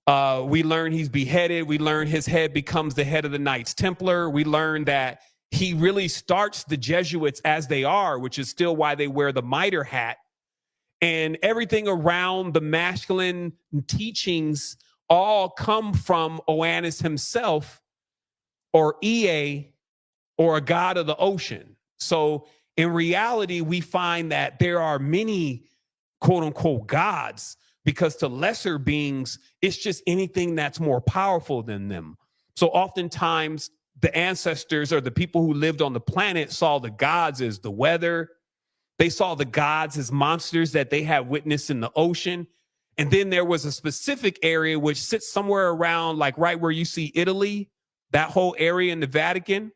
We learn he's beheaded. We learn his head becomes the head of the Knights Templar. We learn that he really starts the Jesuits as they are, which is still why they wear the mitre hat. And everything around the masculine teachings all come from Oannes himself, or Ea, or a god of the ocean. So in reality, we find that there are many quote unquote gods, because to lesser beings, it's just anything that's more powerful than them. So oftentimes the ancestors or the people who lived on the planet saw the gods as the weather. They saw the gods as monsters that they had witnessed in the ocean. And then there was a specific area which sits somewhere around, like right where you see Italy, that whole area in the Vatican,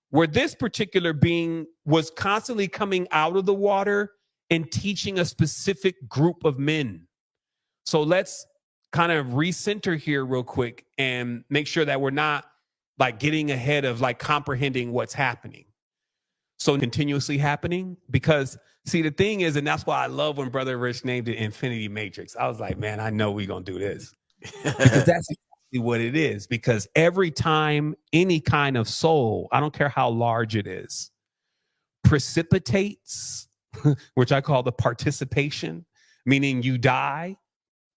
where this particular being was constantly coming out of the water and teaching a specific group of men. So let's kind of recenter here real quick and make sure that we're not like getting ahead of like comprehending what's happening. So continuously happening, because see, the thing is, and that's why I love when Brother Rich named it Infinity Matrix. I was like, man, I know we're going to do this, because that's exactly what it is. Because every time any kind of soul, I don't care how large it is, precipitates, which I call the participation, meaning you die,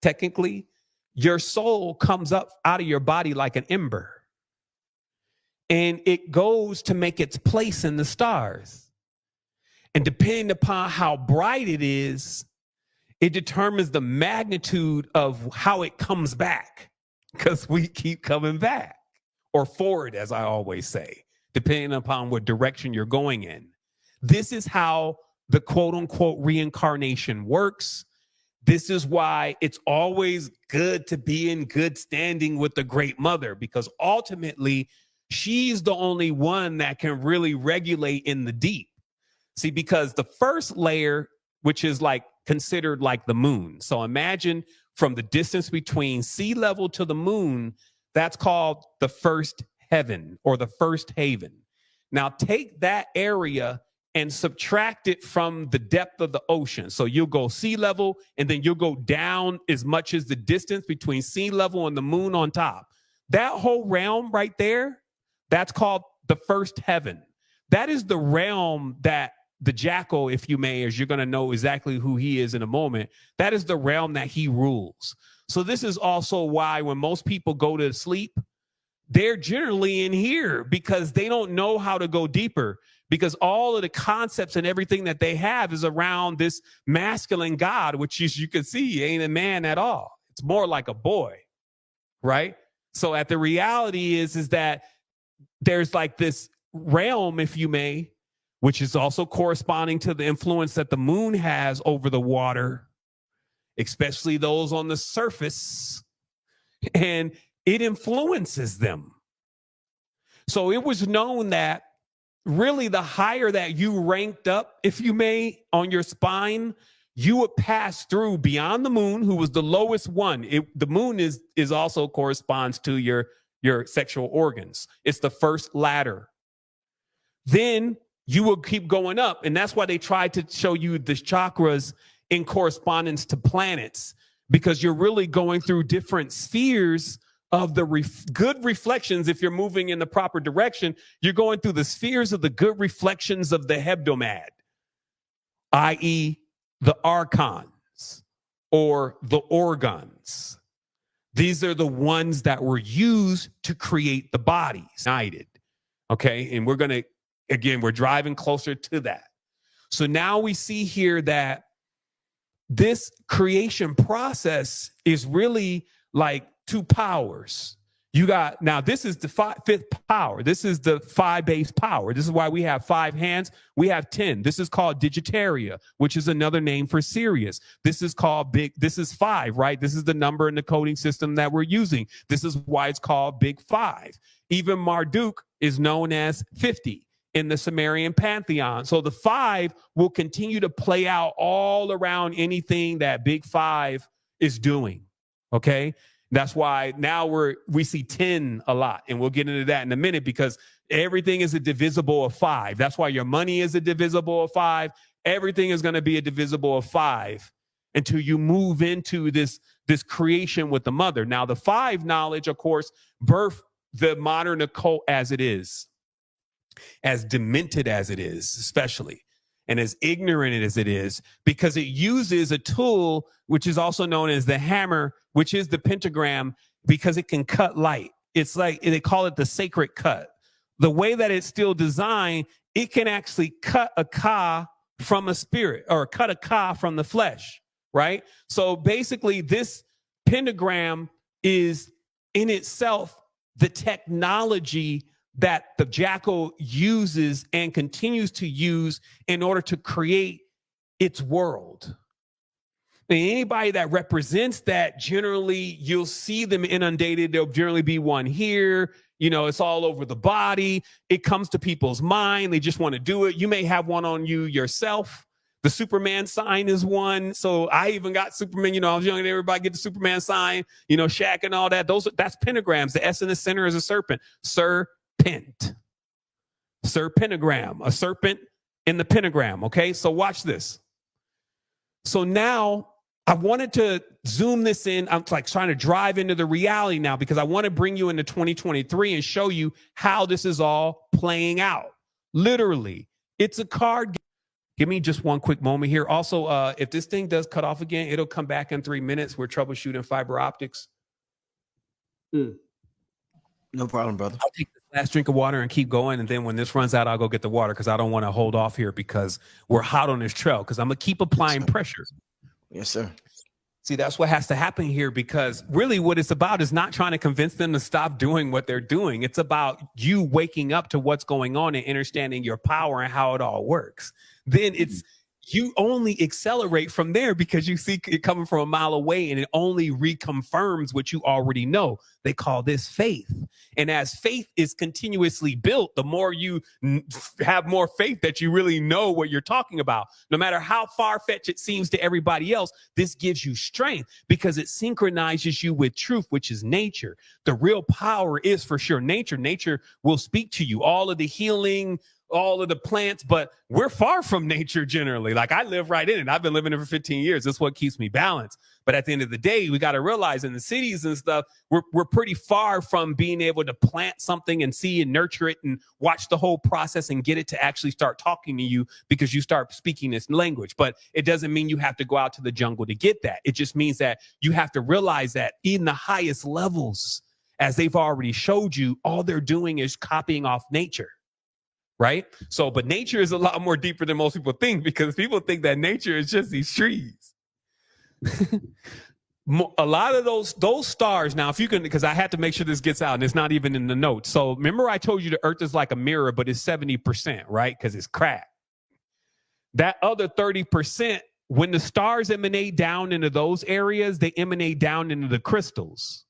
technically, your soul comes up out of your body like an ember. And it goes to make its place in the stars. And depending upon how bright it is, it determines the magnitude of how it comes back, because we keep coming back, or forward, as I always say, depending upon what direction you're going in. This is how the quote unquote reincarnation works. This is why it's always good to be in good standing with the Great Mother, because ultimately she's the only one that can really regulate in the deep. See, because the first layer, which is like considered like the moon. So imagine from the distance between sea level to the moon, that's called the first heaven or the first haven. Now take that area and subtract it from the depth of the ocean. So you'll go sea level, and then you'll go down as much as the distance between sea level and the moon on top. That whole realm right there, that's called the first heaven. That is the realm that the jackal, if you may, as you're going to know exactly who he is in a moment, that is the realm that he rules. So this is also why when most people go to sleep, they're generally in here, because they don't know how to go deeper, because all of the concepts and everything that they have is around this masculine God, which as you can see ain't a man at all. It's more like a boy, right? So at the reality is that there's like this realm, if you may, which is also corresponding to the influence that the moon has over the water, especially those on the surface, and it influences them. So it was known that really the higher that you ranked up, if you may, on your spine, you would pass through beyond the moon, who was the lowest one. The moon is also corresponds to your sexual organs. It's the first ladder. Then you will keep going up. And that's why they tried to show you the chakras in correspondence to planets, because you're really going through different spheres of the good reflections. If you're moving in the proper direction, you're going through the spheres of the good reflections of the hebdomad, i.e. the archons or the organs. These are the ones that were used to create the bodies, united. Okay. And we're going to, again, we're driving closer to that. So now we see here that this creation process is really like two powers. You got, now this is the fifth power. This is the 5-base power. This is why we have 5 hands. We have 10. This is called Digitaria, which is another name for Sirius. This is called this is 5, right? This is the number in the coding system that we're using. This is why it's called Big 5. Even Marduk is known as 50 in the Sumerian pantheon. So the 5 will continue to play out all around anything that Big 5 is doing. Okay. That's why now we see 10 a lot, and we'll get into that in a minute, because everything is a divisible of 5. That's why your money is a divisible of 5. Everything is going to be a divisible of 5 until you move into this this creation with the mother. Now, the 5 knowledge, of course, birthed the modern occult as it is, as demented as it is, especially, and as ignorant as it is, because it uses a tool which is also known as the hammer, which is the pentagram, because it can cut light. It's like they call it the sacred cut. The way that it's still designed, it can actually cut a ka from a spirit, or cut a ka from the flesh, right? So basically, this pentagram is in itself the technology that the jackal uses and continues to use in order to create its world. And anybody that represents that, generally, you'll see them inundated. There'll generally be one here. You know, it's all over the body. It comes to people's mind. They just want to do it. You may have one on you yourself. The Superman sign is one. So I even got Superman. You know, I was young and everybody get the Superman sign, you know, Shaq and all that. That's pentagrams. The S in the center is a serpent. Serpent. Serpentagram. A serpent in the pentagram. Okay, so watch this. So now I wanted to zoom this in. I'm like trying to drive into the reality now, because I want to bring you into 2023 and show you how this is all playing out. Literally, it's a card game. Give me just one quick moment here. Also, if this thing does cut off again, it'll come back in 3 minutes. We're troubleshooting fiber optics. No problem, brother. I'll take this last drink of water and keep going. And then when this runs out, I'll go get the water, because I don't want to hold off here because we're hot on this trail, because I'm going to keep applying pressure. Yes, sir. See, that's what has to happen here, because really what it's about is not trying to convince them to stop doing what they're doing. It's about you waking up to what's going on and understanding your power and how it all works. Then it's you only accelerate from there, because you see it coming from a mile away, and it only reconfirms what you already know. They call this faith. And as faith is continuously built, the more you have more faith that you really know what you're talking about. No matter how far-fetched it seems to everybody else, this gives you strength, because it synchronizes you with truth, which is nature. The real power is for sure nature. Nature will speak to you. All of the healing, all of the plants, but we're far from nature generally. Like, I live right in it. I've been living it for 15 years. That's what keeps me balanced. But at the end of the day, we got to realize in the cities and stuff, we're pretty far from being able to plant something and see and nurture it and watch the whole process and get it to actually start talking to you, because you start speaking this language. But it doesn't mean you have to go out to the jungle to get that. It just means that you have to realize that in the highest levels, as they've already showed you, all they're doing is copying off nature. Right? So, but nature is a lot more deeper than most people think, because people think that nature is just these trees. A lot of those stars, now, if you can, because I had to make sure this gets out, and it's not even in the notes. So remember I told you the earth is like a mirror, but it's 70%, right? Because it's cracked. That other 30%, when the stars emanate down into those areas, they emanate down into the crystals,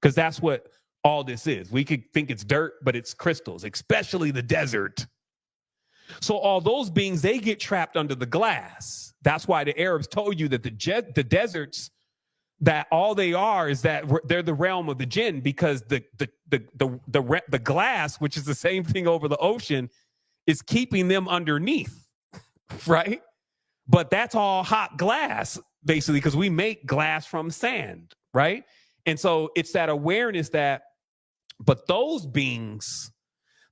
because that's what all this is. We could think it's dirt, but it's crystals, especially the desert. So all those beings, they get trapped under the glass. That's why the Arabs told you that the deserts, that all they are is that they're the realm of the jinn, because the glass, which is the same thing over the ocean, is keeping them underneath, right? But that's all hot glass, basically, because we make glass from sand, right? And so it's that awareness that, but those beings,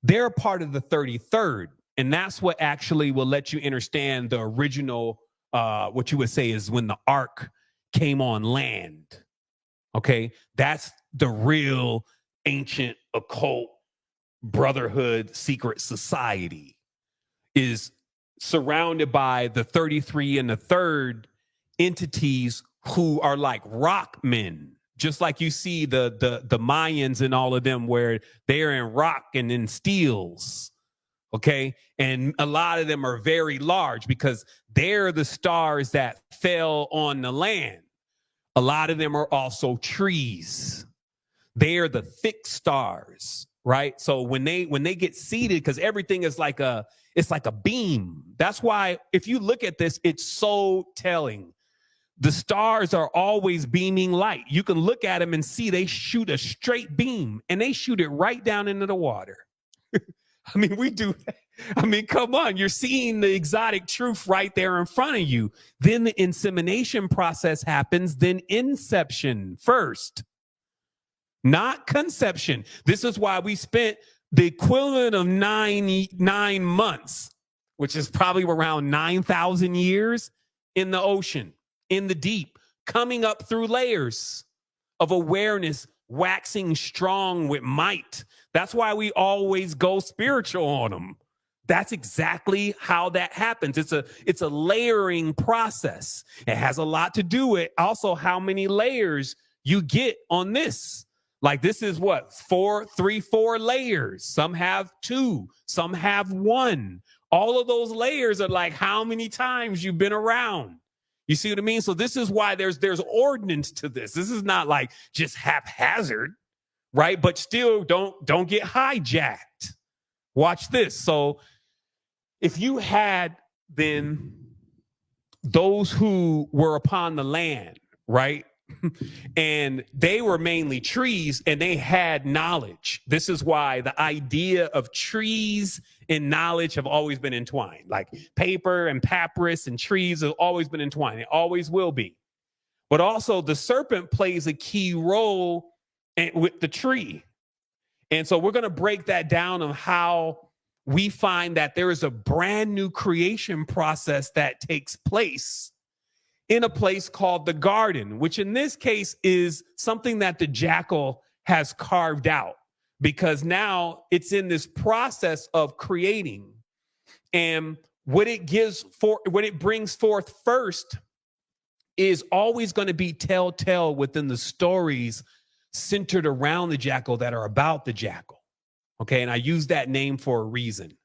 they're part of the 33rd. And that's what actually will let you understand the original, what you would say is when the ark came on land. Okay. That's the real ancient occult brotherhood secret society, is surrounded by the 33 and the third entities who are like rock men. Just like you see the Mayans and all of them, where they're in rock and in steels, okay? And a lot of them are very large, because they're the stars that fell on the land. A lot of them are also trees. They're the thick stars, right? So when they get seated, because everything is like it's like a beam. That's why if you look at this, it's so telling. The stars are always beaming light. You can look at them and see they shoot a straight beam, and they shoot it right down into the water. I mean, we do. I mean, come on. You're seeing the exotic truth right there in front of you. Then the insemination process happens. Then inception first, not conception. This is why we spent the equivalent of nine months, which is probably around 9,000 years in the ocean, in the deep, coming up through layers of awareness, waxing strong with might. That's why we always go spiritual on them. That's exactly how that happens. It's a layering process. It has a lot to do with also how many layers you get on this. Like this is what, 4 layers. Some have 2, some have 1. All of those layers are like how many times you've been around. You see what I mean? So this is why there's ordinance to this. This is not like just haphazard, right? But still don't get hijacked. Watch this. So if you had then those who were upon the land, right? And they were mainly trees and they had knowledge. This is why the idea of trees and knowledge have always been entwined. Like paper and papyrus and trees have always been entwined. It always will be. But also the serpent plays a key role with the tree. And so we're going to break that down of how we find that there is a brand new creation process that takes place in a place called the garden, which in this case is something that the jackal has carved out, because now it's in this process of creating. And what it brings forth first is always going to be telltale within the stories centered around the jackal that are about the jackal. Okay, and I use that name for a reason.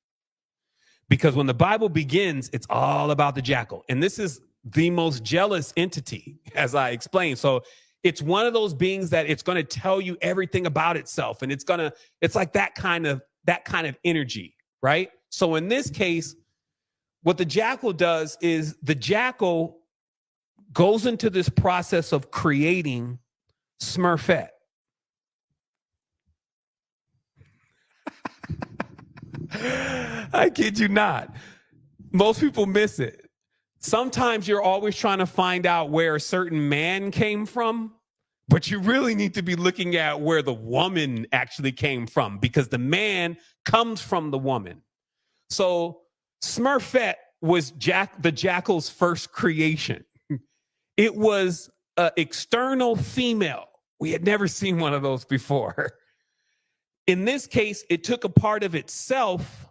Because when the Bible begins, it's all about the jackal. And this is the most jealous entity, as I explained. So it's one of those beings that it's going to tell you everything about itself. And it's like that kind of energy, right? So in this case, what the jackal does is the jackal goes into this process of creating Smurfette. I kid you not. Most people miss it. Sometimes you're always trying to find out where a certain man came from, but you really need to be looking at where the woman actually came from, because the man comes from the woman. So Smurfette was the jackal's first creation. It was an external female. We had never seen one of those before. In this case, it took a part of itself,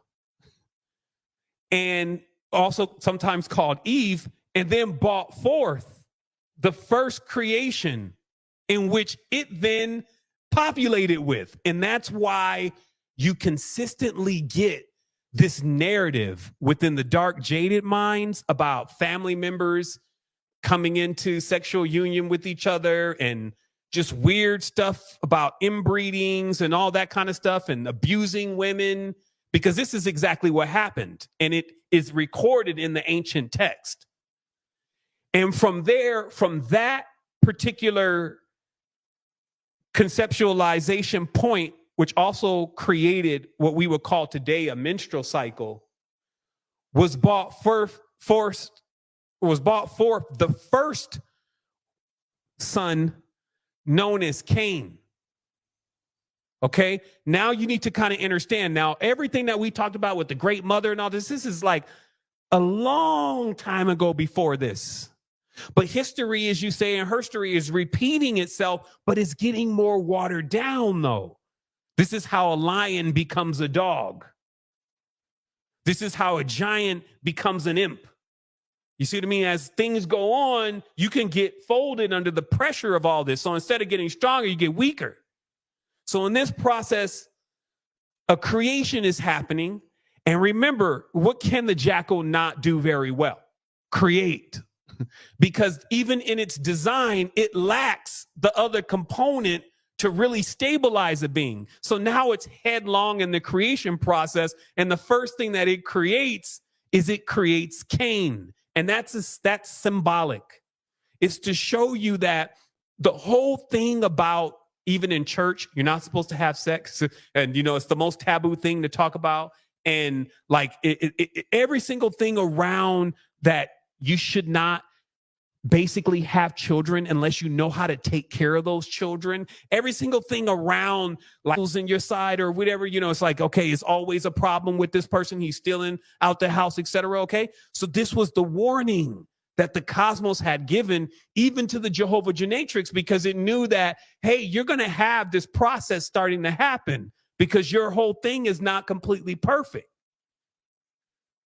and also sometimes called Eve, and then brought forth the first creation in which it then populated with. And that's why you consistently get this narrative within the dark, jaded minds about family members coming into sexual union with each other, and just weird stuff about inbreedings and all that kind of stuff, and abusing women, because this is exactly what happened. And it is recorded in the ancient text. And from there, from that particular conceptualization point, which also created what we would call today a menstrual cycle, was brought forth the first son known as Cain. Okay, now you need to kind of understand. Now, everything that we talked about with the great mother and all this is like a long time ago before this. But history, as you say, and herstory is repeating itself, but it's getting more watered down, though. This is how a lion becomes a dog. This is how a giant becomes an imp. You see what I mean? As things go on, you can get folded under the pressure of all this. So instead of getting stronger, you get weaker. So in this process, a creation is happening. And remember, what can the jackal not do very well? Create. Because even in its design, it lacks the other component to really stabilize a being. So now it's headlong in the creation process. And the first thing that it creates Cain. And that's symbolic. It's to show you that the whole thing about even in church, you're not supposed to have sex. And, you know, it's the most taboo thing to talk about. And like every single thing around that, you should not basically have children unless you know how to take care of those children. Every single thing around like in your side or whatever, you know, it's like, okay, it's always a problem with this person. He's stealing out the house, etc. Okay. So this was the warning that the cosmos had given even to the Jehovah Genetrix, because it knew that, hey, you're going to have this process starting to happen because your whole thing is not completely perfect.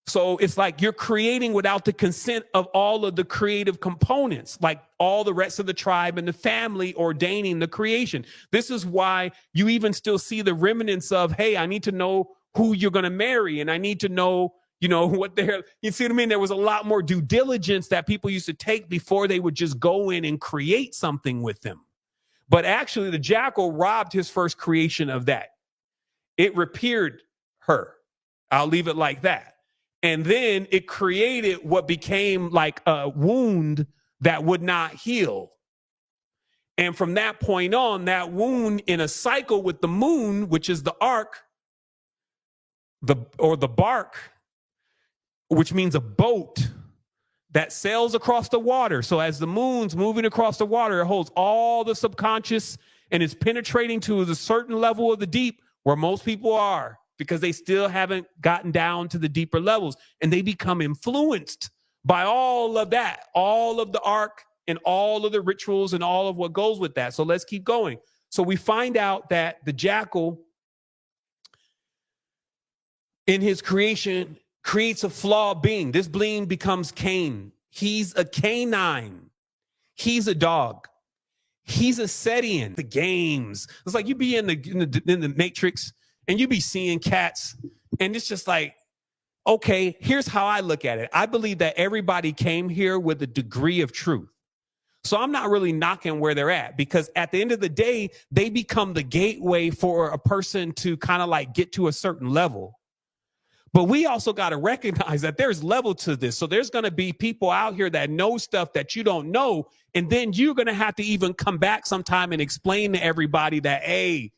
So it's like you're creating without the consent of all of the creative components, like all the rest of the tribe and the family ordaining the creation. This is why you even still see the remnants of, hey, I need to know who you're going to marry. And I need to know, you know, what they're, you see what I mean? There was a lot more due diligence that people used to take before they would just go in and create something with them. But actually the jackal robbed his first creation of that. It repaired her. I'll leave it like that. And then it created what became like a wound that would not heal. And from that point on, that wound in a cycle with the moon, which is the ark, the bark, which means a boat that sails across the water. So as the moon's moving across the water, it holds all the subconscious and is penetrating to a certain level of the deep where most people are, because they still haven't gotten down to the deeper levels, and they become influenced by all of that, all of the ark and all of the rituals and all of what goes with that. So let's keep going. So we find out that the jackal in his creation creates a flawed being. This being becomes Cain. He's a canine. He's a dog. He's a Setian. The games. It's like you be in the Matrix, and you be seeing cats, and it's just like, okay, here's how I look at it. I believe that everybody came here with a degree of truth. So I'm not really knocking where they're at, because at the end of the day, they become the gateway for a person to kind of like get to a certain level. But we also got to recognize that there's level to this. So there's going to be people out here that know stuff that you don't know. And then you're going to have to even come back sometime and explain to everybody that, hey,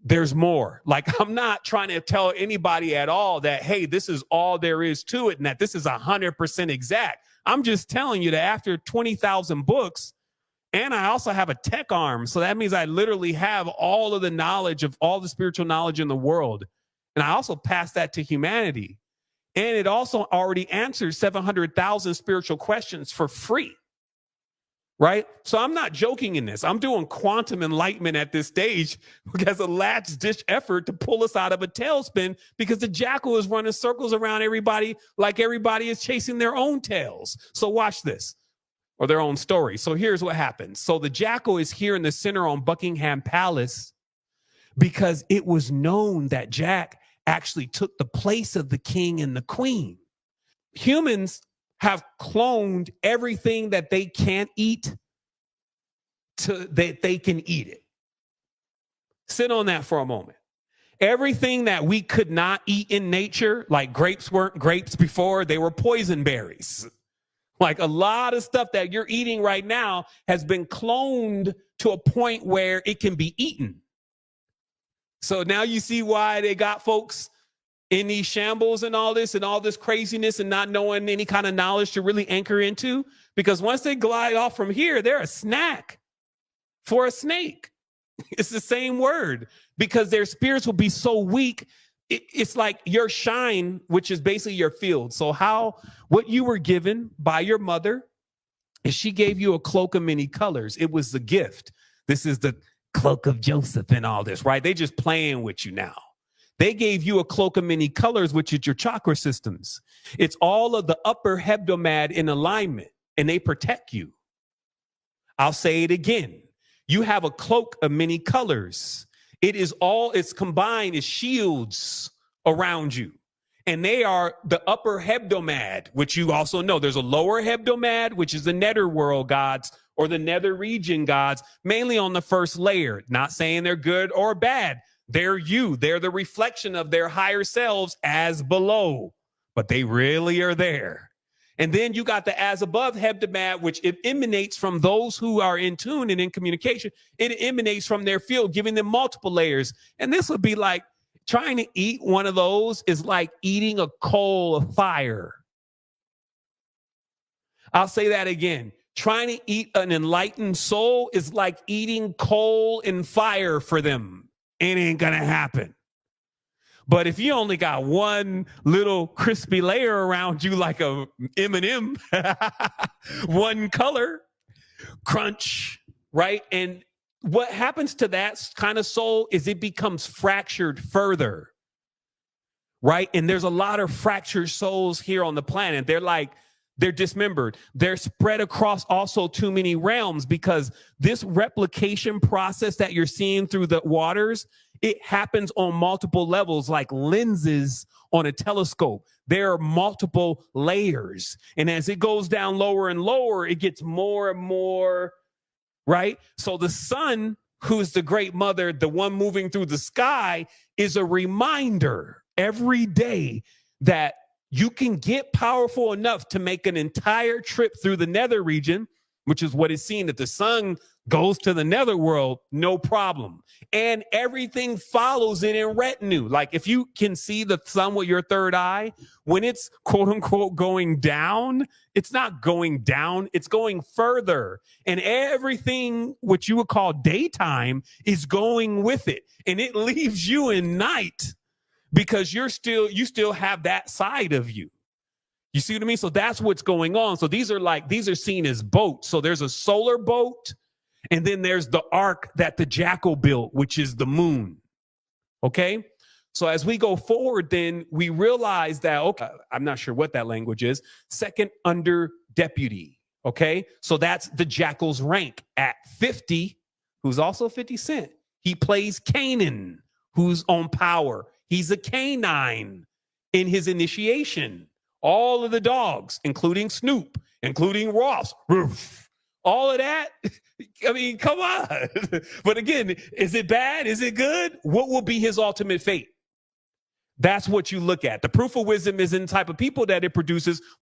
there's more. Like, I'm not trying to tell anybody at all that, hey, this is all there is to it and that this is 100% exact. I'm just telling you that after 20,000 books, and I also have a tech arm. So that means I literally have all of the knowledge of all the spiritual knowledge in the world. And I also pass that to humanity. And it also already answers 700,000 spiritual questions for free. Right? So I'm not joking in this. I'm doing quantum enlightenment at this stage because a last-ditch effort to pull us out of a tailspin, because the jackal is running circles around everybody like everybody is chasing their own tails. So watch this, or their own story. So here's what happens. So the jackal is here in the center on Buckingham Palace because it was known that Jack actually took the place of the king and the queen. Humans have cloned everything that they can't eat to that they can eat it. Sit on that for a moment. Everything that we could not eat in nature, like grapes weren't grapes before, they were poison berries. Like a lot of stuff that you're eating right now has been cloned to a point where it can be eaten. So now you see why they got folks in these shambles and all this craziness and not knowing any kind of knowledge to really anchor into. Because once they glide off from here, they're a snack for a snake. It's the same word, because their spirits will be so weak. It's like your shine, which is basically your field. So what you were given by your mother is she gave you a cloak of many colors. It was the gift. This is the cloak of Joseph and all this, right? They just playing with you now. They gave you a cloak of many colors, which is your chakra systems. It's all of the upper hebdomad in alignment, and they protect you. I'll say it again. You have a cloak of many colors. It's combined as shields around you. And they are the upper hebdomad, which you also know. There's a lower hebdomad, which is the netherworld gods or the nether region gods, mainly on the first layer. Not saying they're good or bad. They're you. They're the reflection of their higher selves as below, but they really are there. And then you got the as above hebdomad, which it emanates from those who are in tune and in communication. It emanates from their field, giving them multiple layers. And this would be like trying to eat one of those is like eating a coal of fire. I'll say that again. Trying to eat an enlightened soul is like eating coal and fire for them. It ain't going to happen. But if you only got one little crispy layer around you like a M&M, one color, crunch, right? And what happens to that kind of soul is it becomes fractured further, right? And there's a lot of fractured souls here on the planet. They're dismembered. They're spread across also too many realms because this replication process that you're seeing through the waters, it happens on multiple levels like lenses on a telescope. There are multiple layers. And as it goes down lower and lower, it gets more and more, right? So the sun, who's the great mother, the one moving through the sky, is a reminder every day that you can get powerful enough to make an entire trip through the nether region, which is what is seen that the sun goes to the nether world, no problem. And everything follows it in retinue. Like if you can see the sun with your third eye, when it's quote unquote going down, it's not going down, it's going further. And everything which you would call daytime is going with it. And it leaves you in night. Because you still have that side of you. You see what I mean? So that's what's going on. So these are seen as boats. So there's a solar boat, and then there's the ark that the jackal built, which is the moon. Okay? So as we go forward, then we realize that, okay, I'm not sure what that language is, second under deputy. Okay? So that's the jackal's rank at 50, who's also 50 Cent. He plays Canaan, who's on power. He's a canine in his initiation. All of the dogs, including Snoop, including Ross, Roof, all of that. I mean, come on. But again, is it bad? Is it good? What will be his ultimate fate? That's what you look at. The proof of wisdom is in the type of people that it produces.